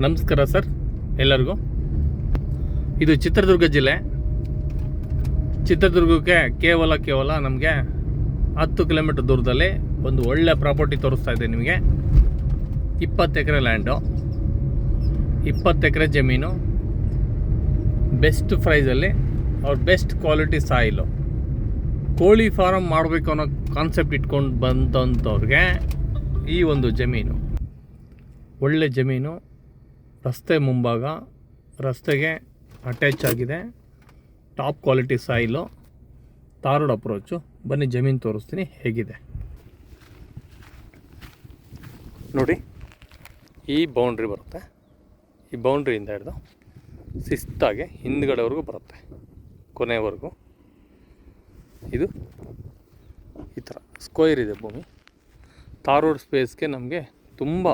ನಮಸ್ಕಾರ ಸರ್ ಎಲ್ಲರಿಗೂ. ಇದು ಚಿತ್ರದುರ್ಗ ಜಿಲ್ಲೆ. ಚಿತ್ರದುರ್ಗಕ್ಕೆ ಕೇವಲ ನಮಗೆ 10 ಕಿಲೋಮೀಟರ್ ದೂರದಲ್ಲಿ ಒಂದು ಒಳ್ಳೆ ಪ್ರಾಪರ್ಟಿ ತೋರಿಸ್ತಾ ಇದೆ ನಿಮಗೆ. 20 ಎಕರೆ ಲ್ಯಾಂಡು, 20 ಎಕರೆ ಜಮೀನು, ಬೆಸ್ಟ್ ಪ್ರೈಸಲ್ಲಿ ಅವ್ರ ಬೆಸ್ಟ್ ಕ್ವಾಲಿಟಿ ಸಾಯಿಲು. ಕೋಳಿ ಫಾರಮ್ ಮಾಡಬೇಕು ಅನ್ನೋ ಕಾನ್ಸೆಪ್ಟ್ ಇಟ್ಕೊಂಡು ಬಂದಂಥವ್ರಿಗೆ ಈ ಒಂದು ಜಮೀನು ಒಳ್ಳೆ ಜಮೀನು. ರಸ್ತೆ ಮುಂಭಾಗ, ರಸ್ತೆಗೆ ಅಟ್ಯಾಚ್ ಆಗಿದೆ, top quality soil, tar road approach. ಬನ್ನಿ ಜಮೀನು ತೋರಿಸ್ತೀನಿ ಹೇಗಿದೆ ನೋಡಿ. ಈ ಬೌಂಡ್ರಿ ಬರುತ್ತೆ, ಈ ಬೌಂಡ್ರಿಯಿಂದ ಹಿಡಿದು ಶಿಸ್ತಾಗಿ ಹಿಂದ್ಗಡೆವರೆಗೂ ಬರುತ್ತೆ, ಕೊನೆವರೆಗೂ. ಇದು ಈ ಥರ ಸ್ಕ್ವೇರ್ ಇದೆ ಭೂಮಿ. ತಾರ್ ರೋಡ್ ಸ್ಪೇಸ್ಗೆ ನಮಗೆ ತುಂಬ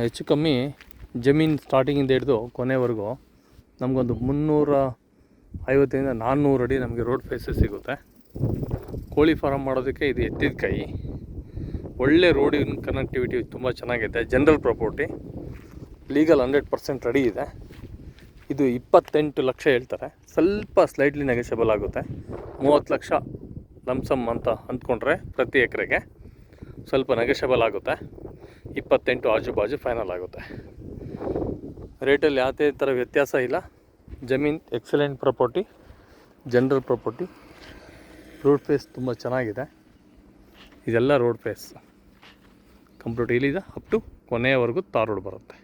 ಹೆಚ್ಚು ಕಮ್ಮಿ ಜಮೀನು ಸ್ಟಾರ್ಟಿಂಗಿಂದ ಹಿಡಿದು ಕೊನೆವರೆಗೂ ನಮಗೊಂದು 350ರಿಂದ 400 ಅಡಿ ನಮಗೆ ರೋಡ್ ಫೇಸಸ್ ಸಿಗುತ್ತೆ. ಕೋಳಿ ಫಾರಮ್ ಮಾಡೋದಕ್ಕೆ ಇದು ಎತ್ತಿದ ಕೈ. ಒಳ್ಳೆ ರೋಡಿನ ಕನೆಕ್ಟಿವಿಟಿ ತುಂಬ ಚೆನ್ನಾಗಿದೆ. ಜನರಲ್ ಪ್ರಾಪರ್ಟಿ, ಲೀಗಲ್ 100% ರೆಡಿ ಇದೆ. ಇದು 28 ಲಕ್ಷ ಹೇಳ್ತಾರೆ. ಸ್ವಲ್ಪ ಸ್ಲೈಟ್ಲಿ ನೆಗೋಷಿಯಬಲ್ ಆಗುತ್ತೆ. 30 ಲಕ್ಷ ಲಂಸಮ್ ಅಂತ ಅಂದ್ಕೊಂಡ್ರೆ ಪ್ರತಿ ಎಕರೆಗೆ ಸ್ವಲ್ಪ ನೆಗೋಷಿಯಬಲ್ ಆಗುತ್ತೆ. 28 ಆಜು ಫೈನಲ್ ಆಗುತ್ತೆ. ರೇಟಲ್ಲಿ ಯಾವುದೇ ಥರ ವ್ಯತ್ಯಾಸ ಇಲ್ಲ. ಜಮೀನು excellent property, general property. Road face ತುಂಬ ಚೆನ್ನಾಗಿದೆ. ಇದೆಲ್ಲ ರೋಡ್ ಫೇಸ್ ಕಂಪ್ಲೀಟ್ ಇಲ್ಲಿದೆ, ಅಪ್ ಟು ಕೊನೆಯವರೆಗೂ ತಾರ್ ರೋಡ್ ಬರುತ್ತೆ.